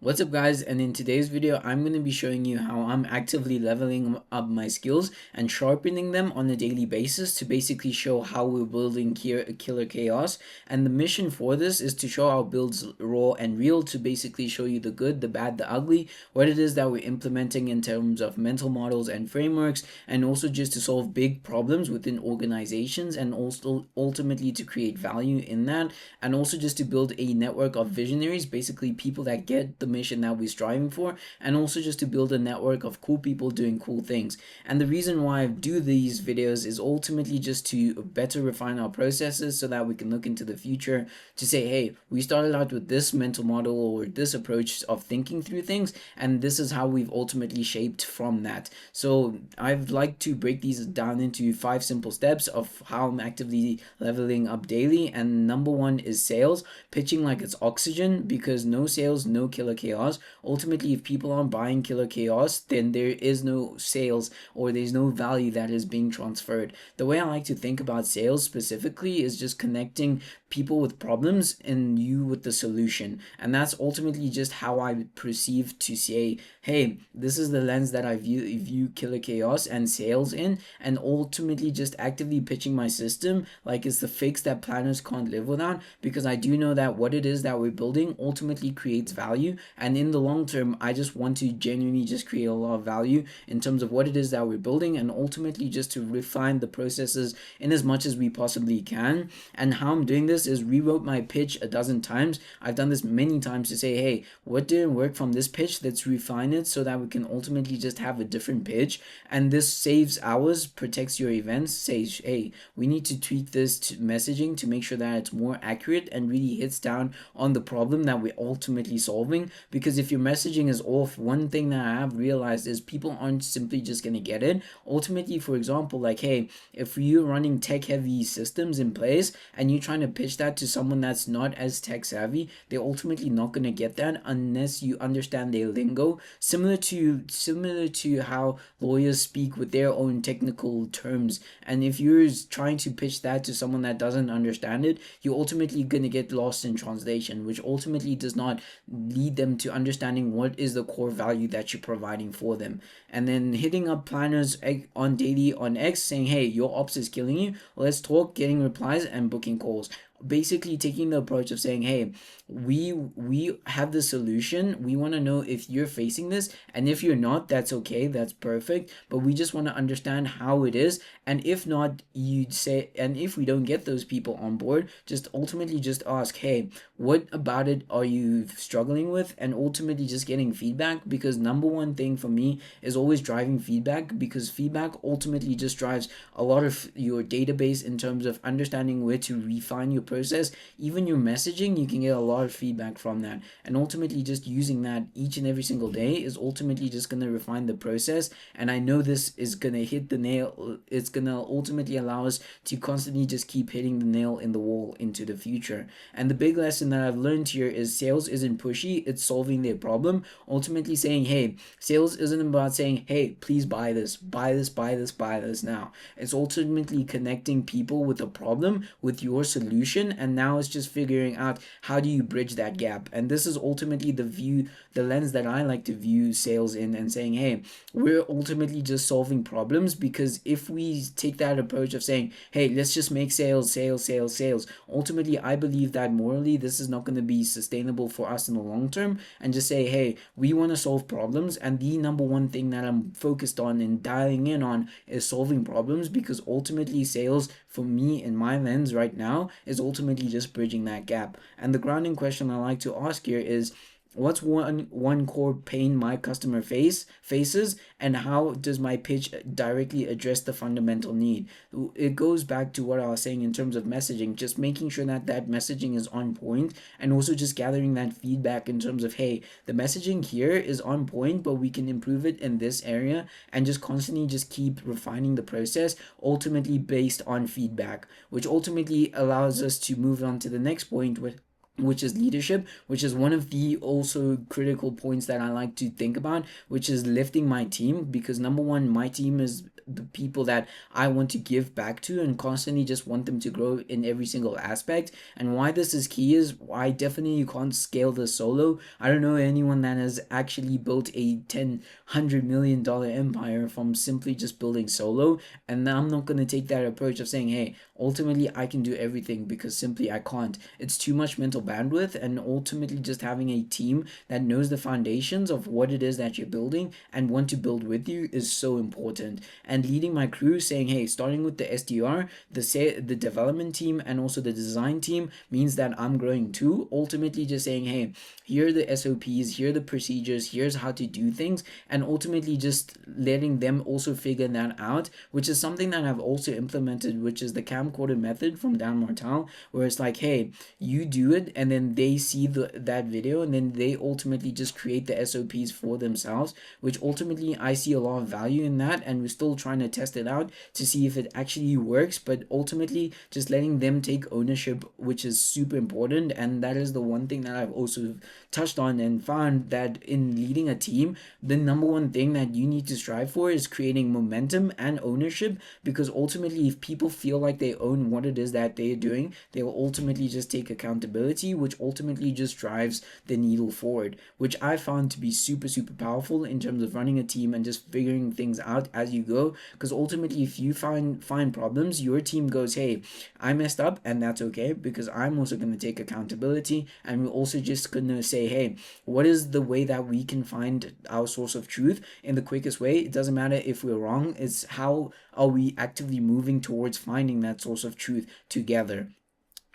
What's up guys, and in today's video I'm going to be showing you how I'm actively leveling up my skills and sharpening them on a daily basis to basically show how we're building killer chaos. And the mission for this is to show our builds raw and real, to basically show you the good, the bad, the ugly, what it is that we're implementing in terms of mental models and frameworks, and also just to solve big problems within organizations, and also ultimately to create value in that, and also just to build a network of visionaries, basically people that get the mission that we're striving for, and also just to build a network of cool people doing cool things. And the reason why I do these videos is ultimately just to better refine our processes so that we can look into the future to say, hey, we started out with this mental model or this approach of thinking through things, and this is how we've ultimately shaped from that. So I'd like to break these down into 5 simple steps of how I'm actively leveling up daily. And number one is sales, pitching like it's oxygen, because no sales, no killer chaos. Ultimately, if people aren't buying killer chaos, then there is no sales, or there's no value that is being transferred. The way I like to think about sales specifically is just connecting people with problems and you with the solution. And that's ultimately just how I perceive to say, hey, this is the lens that I view killer chaos and sales in, and ultimately just actively pitching my system like it's the fix that planners can't live without, because I do know that what it is that we're building ultimately creates value. And in the long term, I just want to genuinely just create a lot of value in terms of what it is that we're building, and ultimately just to refine the processes in as much as we possibly can. And how I'm doing this is rewrote my pitch a dozen times. I've done this many times to say, hey, what didn't work from this pitch? Let's refine it so that we can ultimately just have a different pitch. And this saves hours, protects your events, says, hey, we need to tweak this messaging to make sure that it's more accurate and really hits down on the problem that we're ultimately solving. Because if your messaging is off, one thing that I have realized is people aren't simply just going to get it. Ultimately, for example, like, hey, if you're running tech heavy systems in place and you're trying to pitch that to someone that's not as tech savvy, they're ultimately not going to get that unless you understand their lingo. Similar to how lawyers speak with their own technical terms. And if you're trying to pitch that to someone that doesn't understand it, you're ultimately going to get lost in translation, which ultimately does not lead them to understanding what is the core value that you're providing for them. And then hitting up planners on daily on X saying, hey, your ops is killing you, let's talk, getting replies and booking calls. Basically taking the approach of saying, hey, we have the solution, we want to know if you're facing this, and if you're not, that's okay, that's perfect, but we just want to understand how it is. And if not, you'd say, and if we don't get those people on board, just ultimately just ask, hey, what about it are you struggling with? And ultimately just getting feedback, because number one thing for me is always driving feedback, because feedback ultimately just drives a lot of your database in terms of understanding where to refine your process. Even your messaging, you can get a lot of feedback from that, and ultimately just using that each and every single day is ultimately just going to refine the process. And I know this is going to hit the nail, it's going to ultimately allow us to constantly just keep hitting the nail in the wall into the future. And the big lesson that I've learned here is sales isn't pushy, it's solving their problem. Ultimately saying, hey, sales isn't about saying, hey, please buy this, buy this, buy this, buy this now. It's ultimately connecting people with a problem with your solution, and now it's just figuring out how do you bridge that gap. And this is ultimately the lens that I like to view sales in, and saying, hey, we're ultimately just solving problems. Because if we take that approach of saying, hey, let's just make sales, sales, sales, sales, ultimately I believe that morally this is not going to be sustainable for us in the long term. And just say, hey, we want to solve problems, and the number one thing that I'm focused on and dialing in on is solving problems, because ultimately sales for me in my lens right now is ultimately just bridging that gap. And the grounding question I like to ask here is, what's one core pain my customer faces, and how does my pitch directly address the fundamental need? It goes back to what I was saying in terms of messaging, just making sure that that messaging is on point, and also just gathering that feedback in terms of, hey, the messaging here is on point, but we can improve it in this area, and just constantly just keep refining the process, ultimately based on feedback, which ultimately allows us to move on to the next point with which is leadership, which is one of the also critical points that I like to think about, which is lifting my team. Because number one, my team is the people that I want to give back to and constantly just want them to grow in every single aspect. And why this is key is I definitely can't scale this solo. I don't know anyone that has actually built a $100 million empire from simply just building solo. And I'm not going to take that approach of saying, hey, ultimately I can do everything, because simply I can't. It's too much mental bandwidth, and ultimately just having a team that knows the foundations of what it is that you're building and want to build with you is so important. And leading my crew, saying, hey, starting with the SDR, the development team, and also the design team, means that I'm growing too. Ultimately just saying, hey, here are the SOPs, here are the procedures, here's how to do things, and ultimately just letting them also figure that out, which is something that I've also implemented, which is the camcorder method from Dan Martel, where it's like, hey, you do it, and then they see that video, and then they ultimately just create the SOPs for themselves, which ultimately I see a lot of value in that, and we're still trying to test it out to see if it actually works. But ultimately just letting them take ownership, which is super important. And that is the one thing that I've also touched on and found, that in leading a team, the number one thing that you need to strive for is creating momentum and ownership. Because ultimately, if people feel like they own what it is that they're doing, they will ultimately just take accountability, which ultimately just drives the needle forward, which I found to be super, super powerful in terms of running a team and just figuring things out as you go. Because ultimately, if you find problems, your team goes, hey, I messed up, and that's okay, because I'm also going to take accountability, and we're also just going to say, hey, what is the way that we can find our source of truth in the quickest way? It doesn't matter if we're wrong, it's how are we actively moving towards finding that source of truth together.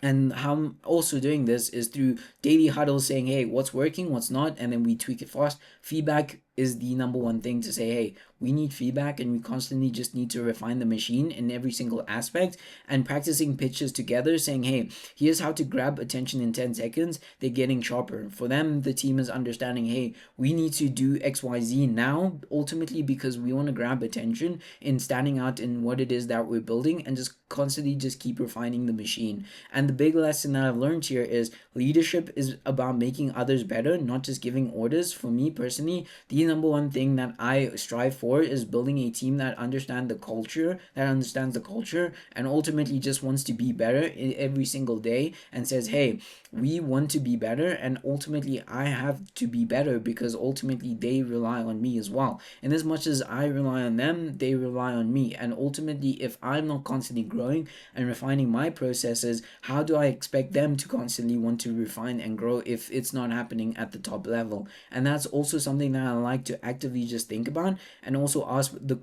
And how I'm also doing this is through daily huddles, saying, hey, what's working, what's not, and then we tweak it fast. Feedback is the number one thing to say, hey, we need feedback, and we constantly just need to refine the machine in every single aspect. And practicing pitches together, saying, hey, here's how to grab attention in 10 seconds. They're getting sharper. For them, the team is understanding, hey, we need to do XYZ now, ultimately because we want to grab attention in standing out in what it is that we're building, and just constantly just keep refining the machine. And the big lesson that I've learned here is leadership is about making others better, not just giving orders. For me personally, the number one thing that I strive for is building a team that understands the culture, and ultimately just wants to be better every single day, and says, hey, we want to be better, and ultimately I have to be better, because ultimately they rely on me as well. And as much as I rely on them, they rely on me. And ultimately, if I'm not constantly growing and refining my processes, how do I expect them to constantly want to refine and grow if it's not happening at the top level? And that's also something that I like to actively just think about, and also ask the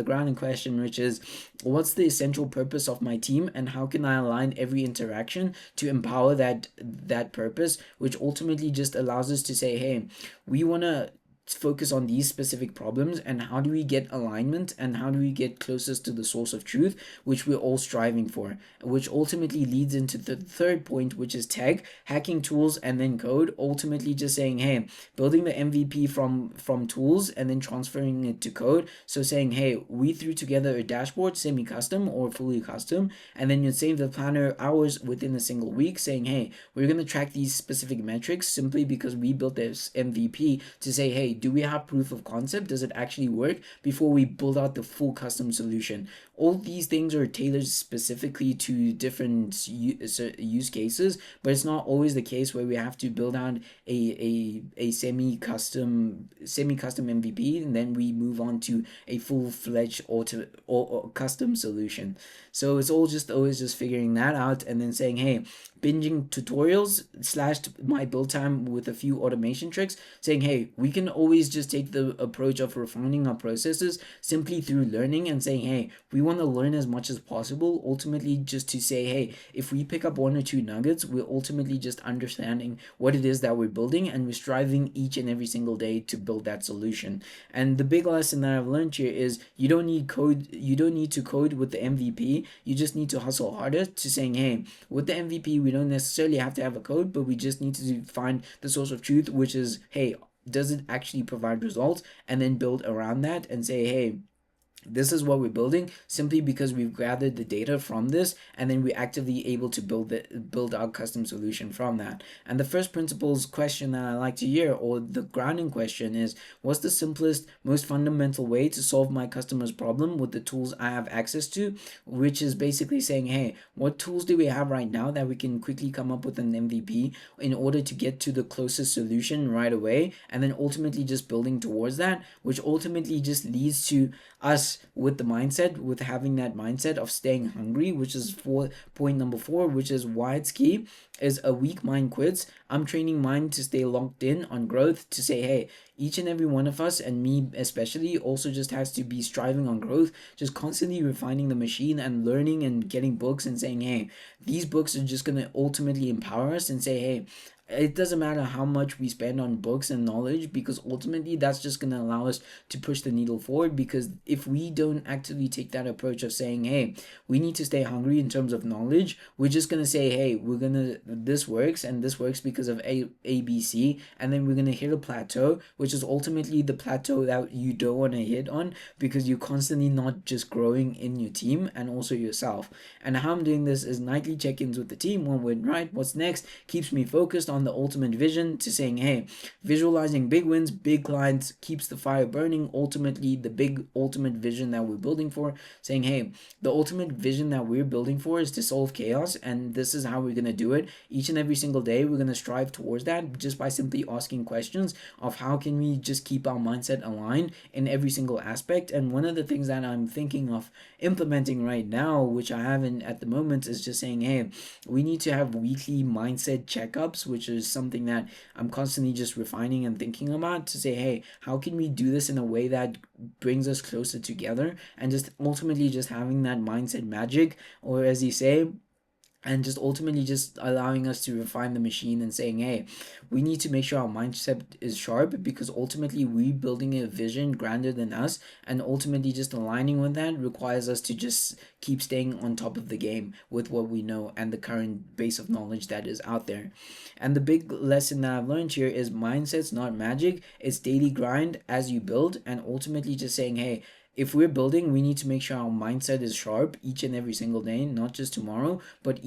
grounding question, which is, what's the essential purpose of my team, and how can I align every interaction to empower that purpose, which ultimately just allows us to say, hey, we want to focus on these specific problems, and how do we get alignment, and how do we get closest to the source of truth, which we're all striving for, which ultimately leads into the third point, which is tech, hacking tools, and then code. Ultimately just saying, hey, building the MVP from tools and then transferring it to code. So saying, hey, we threw together a dashboard, semi-custom or fully custom, and then you save the planner hours within a single week, saying, hey, we're going to track these specific metrics simply because we built this MVP, to say, hey, do we have proof of concept? Does it actually work, before we build out the full custom solution? All these things are tailored specifically to different use cases, but it's not always the case where we have to build out a semi-custom MVP, and then we move on to a full-fledged or custom solution. So it's all just always just figuring that out, and then saying, hey, binging tutorials slashed my build time with a few automation tricks, saying, hey, we can always just take the approach of refining our processes simply through learning, and saying, hey, we want to learn as much as possible, ultimately just to say, hey, if we pick up one or two nuggets, we're ultimately just understanding what it is that we're building, and we're striving each and every single day to build that solution. And the big lesson that I've learned here is, you don't need to code with the MVP, you just need to hustle harder, to saying, hey, with the MVP, we don't necessarily have to have a code, but we just need to find the source of truth, which is, hey, does it actually provide results, and then build around that, and say, hey, This is what we're building simply because we've gathered the data from this, and then we're actively able to build our custom solution from that. And the first principles question that I like to hear, or the grounding question, is what's the simplest, most fundamental way to solve my customer's problem with the tools I have access to? Which is basically saying, hey, what tools do we have right now that we can quickly come up with an MVP in order to get to the closest solution right away, and then ultimately just building towards that, which ultimately just leads to us with the mindset, with having that mindset of staying hungry, which is for point number 4, which is why it's key, is a weak mind quits. I'm training mind to stay locked in on growth, to say, hey, each and every one of us, and me especially, also just has to be striving on growth, just constantly refining the machine and learning and getting books and saying, hey, these books are just going to ultimately empower us, and say, hey, it doesn't matter how much we spend on books and knowledge, because ultimately that's just going to allow us to push the needle forward. Because if we don't actively take that approach of saying, hey, we need to stay hungry in terms of knowledge, we're just going to say, hey, we're going to, this works, and this works because of ABC, and then we're going to hit a plateau, which is ultimately the plateau that you don't want to hit on, because you're constantly not just growing in your team and also yourself. And how I'm doing this is nightly check-ins with the team. One win, right? What's next? Keeps me focused on the ultimate vision, to saying, hey, visualizing big wins, big clients keeps the fire burning. Ultimately, the big ultimate vision that we're building for, saying, hey, the ultimate vision that we're building for is to solve chaos, and this is how we're going to do it each and every single day. We're going to strive towards that just by simply asking questions of how can we just keep our mindset aligned in every single aspect. And one of the things that I'm thinking of implementing right now, which I haven't at the moment, is just saying, hey, we need to have weekly mindset checkups, which is something that I'm constantly just refining and thinking about, to say, hey, how can we do this in a way that brings us closer together, and just ultimately just having that mindset magic, or as you say, and just ultimately just allowing us to refine the machine, and saying, hey, we need to make sure our mindset is sharp, because ultimately we building a vision grander than us, and ultimately just aligning with that requires us to just keep staying on top of the game with what we know and the current base of knowledge that is out there. And the big lesson that I've learned here is mindset's not magic, it's daily grind as you build. And ultimately just saying, hey, if we're building, we need to make sure our mindset is sharp each and every single day, not just tomorrow, but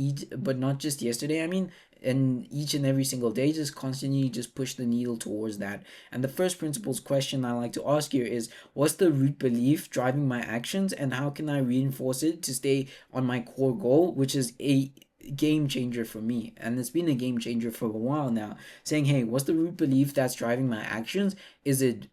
not just yesterday. I mean, and each and every single day, just constantly just push the needle towards that. And the first principles question I like to ask here is, what's the root belief driving my actions, and how can I reinforce it to stay on my core goal, which is a game changer for me, and it's been a game changer for a while now. Saying, hey, what's the root belief that's driving my actions? Is it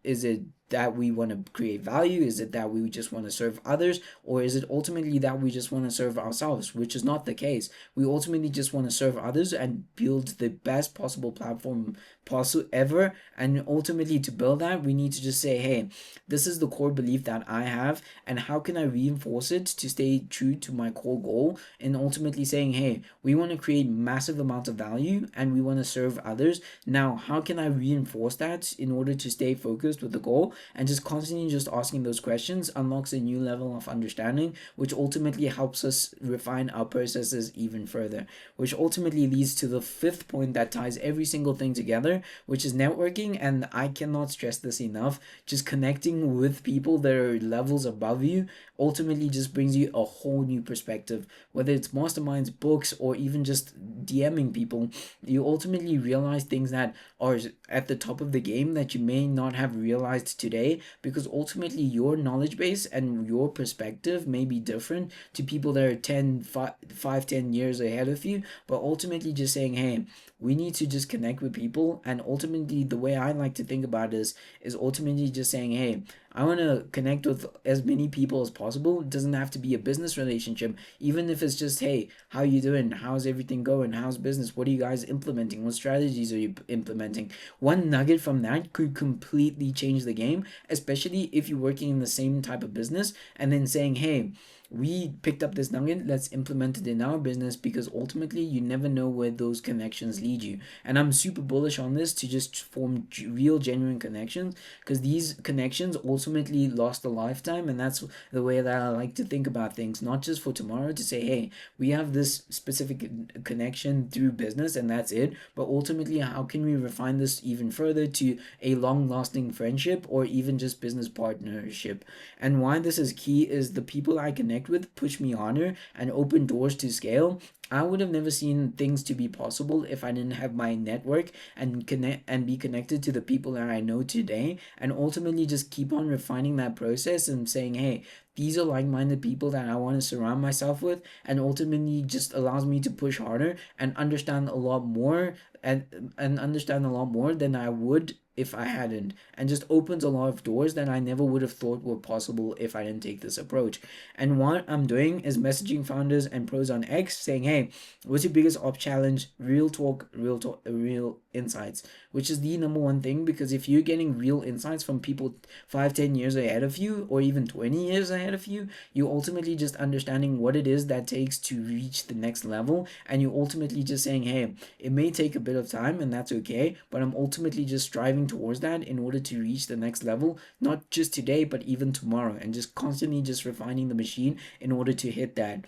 that we want to create value? Is it that we just want to serve others? Or is it ultimately that we just want to serve ourselves? Which is not the case. We ultimately just want to serve others and build the best possible platform possible ever. And ultimately, to build that, we need to just say, hey, this is the core belief that I have, and how can I reinforce it to stay true to my core goal? And ultimately saying, hey, we want to create massive amounts of value and we want to serve others. Now, how can I reinforce that in order to stay focused with the goal? And just constantly just asking those questions unlocks a new level of understanding, which ultimately helps us refine our processes even further, which ultimately leads to the fifth point that ties every single thing together, which is networking. And I cannot stress this enough, just connecting with people that are levels above you ultimately just brings you a whole new perspective. Whether it's masterminds, books, or even just DMing people, you ultimately realize things that are at the top of the game that you may not have realized today, because ultimately your knowledge base and your perspective may be different to people that are 10 years ahead of you. But ultimately just saying, hey, we need to just connect with people. And ultimately, the way I like to think about this is ultimately just saying, hey, I want to connect with as many people as possible. It doesn't have to be a business relationship. Even if it's just, hey, how you doing? How's everything going? How's business? What are you guys implementing? What strategies are you implementing? One nugget from that could completely change the game, especially if you're working in the same type of business, and then saying, hey, we picked up this nugget, let's implement it in our business, because ultimately you never know where those connections lead you. And I'm super bullish on this to just form real genuine connections, because these connections ultimately last a lifetime. And that's the way that I like to think about things, not just for tomorrow to say, hey, we have this specific connection through business and that's it, but ultimately how can we refine this even further to a long lasting friendship or even just business partnership. And why this is key is the people I connect with push me honor and open doors to scale. I would have never seen things to be possible if I didn't have my network and connect and be connected to the people that I know today, and ultimately just keep on refining that process and saying, hey, these are like-minded people that I want to surround myself with, and ultimately just allows me to push harder and understand a lot more, and understand a lot more than I would if I hadn't, and just opens a lot of doors that I never would have thought were possible if I didn't take this approach. And what I'm doing is messaging founders and pros on X saying, hey, what's your biggest op challenge? Real talk, real insights, which is the number one thing, because if you're getting real insights from people 5-10 years ahead of you, or even 20 years ahead of you, you ultimately just understanding what it is that takes to reach the next level. And you ultimately just saying, hey, it may take a bit of time and that's okay, but I'm ultimately just striving towards that in order to reach the next level, not just today but even tomorrow, and just constantly just refining the machine in order to hit that.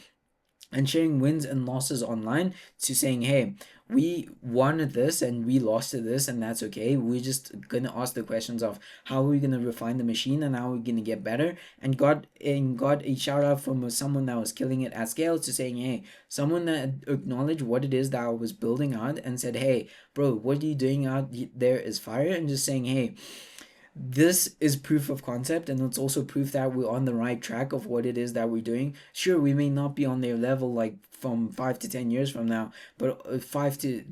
And sharing wins and losses online to saying, hey, we won at this and we lost at this, and that's okay. We're just gonna ask the questions of how are we gonna refine the machine and how are we gonna get better. And got a shout out from someone that was killing it at scale to saying, hey, someone that acknowledged what it is that I was building out and said, hey, bro, what are you doing out there is fire. And just saying, hey, this is proof of concept, and it's also proof that we're on the right track of what it is that we're doing. Sure, we may not be on their level like from 5 to 10 years from now, but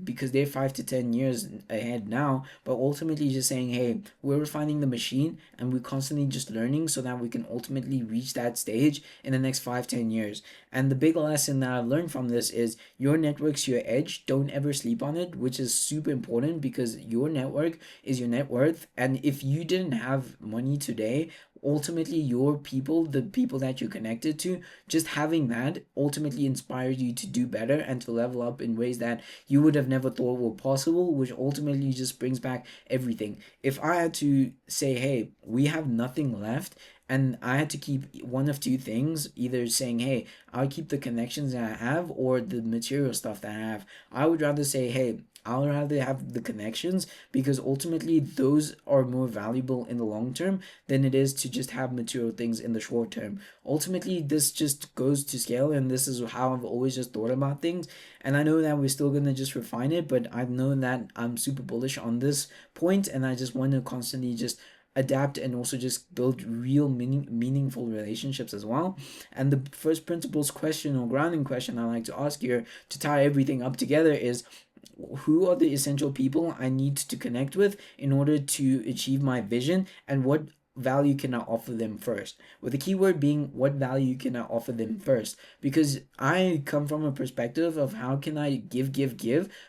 because they're 5 to 10 years ahead now, but ultimately just saying, hey, we're refining the machine and we're constantly just learning so that we can ultimately reach that stage in the next 5-10 years. And the big lesson that I've learned from this is your network's your edge. Don't ever sleep on it, which is super important, because your network is your net worth. And if you didn't have money today, ultimately your people, the people that you're connected to, just having that ultimately inspires you to do better and to level up in ways that you would have never thought were possible, which ultimately just brings back everything. If I had to say, hey, we have nothing left, and I had to keep one of two things, either saying, hey, I'll keep the connections that I have or the material stuff that I have, I would rather say, hey, I'll rather have the connections, because ultimately those are more valuable in the long term than it is to just have material things in the short term. Ultimately, this just goes to scale, and this is how I've always just thought about things. And I know that we're still gonna just refine it, but I've known that I'm super bullish on this point, and I just want to constantly just adapt and also just build real meaningful relationships as well. And the first principles question or grounding question I like to ask here to tie everything up together is, who are the essential people I need to connect with in order to achieve my vision, and what value can I offer them first? With the keyword being, what value can I offer them first? Because I come from a perspective of how can I give,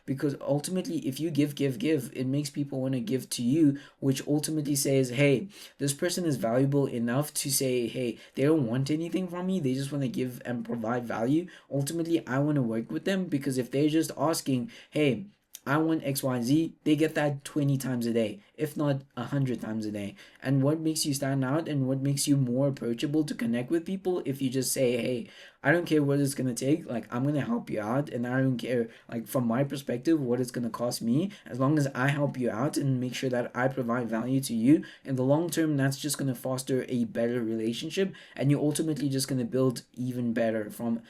because ultimately if you give, it makes people want to give to you, which ultimately says, hey, this person is valuable enough to say, hey, they don't want anything from me, they just want to give and provide value. Ultimately I want to work with them, because if they're just asking, hey, I want XYZ, they get that 20 times a day, if not 100 times a day. And what makes you stand out and what makes you more approachable to connect with people, if you just say, hey, I don't care what it's gonna take, like I'm gonna help you out, and I don't care, like from my perspective, what it's gonna cost me, as long as I help you out and make sure that I provide value to you. In the long term, that's just gonna foster a better relationship, and you're ultimately just gonna build even better from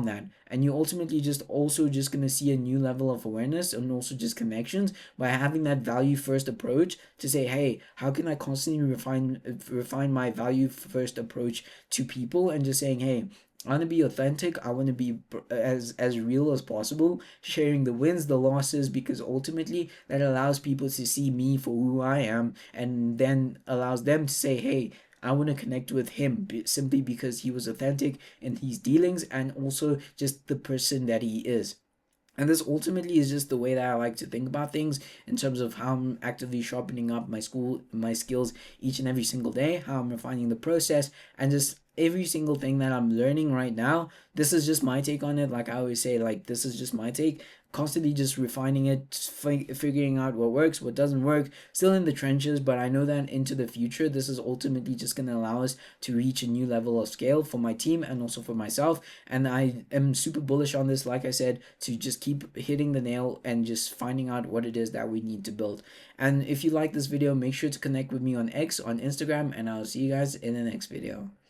that. And you ultimately just also just gonna see a new level of awareness and also just connections by having that value first approach to say, hey, how can I constantly refine my value first approach to people, and just saying, hey, I want to be authentic. I want to be as real as possible, sharing the wins, the losses, because ultimately that allows people to see me for who I am, and then allows them to say, hey, I want to connect with him simply because he was authentic in his dealings and also just the person that he is. And this ultimately is just the way that I like to think about things in terms of how I'm actively sharpening up my skills each and every single day, how I'm refining the process, and just every single thing that I'm learning right now, this is just my take on it. Like I always say, like this is just my take. Constantly just refining it, figuring out what works, what doesn't work. Still in the trenches, but I know that into the future, this is ultimately just going to allow us to reach a new level of scale for my team and also for myself. And I am super bullish on this, like I said, to just keep hitting the nail and just finding out what it is that we need to build. And if you like this video, make sure to connect with me on X, on Instagram, and I'll see you guys in the next video.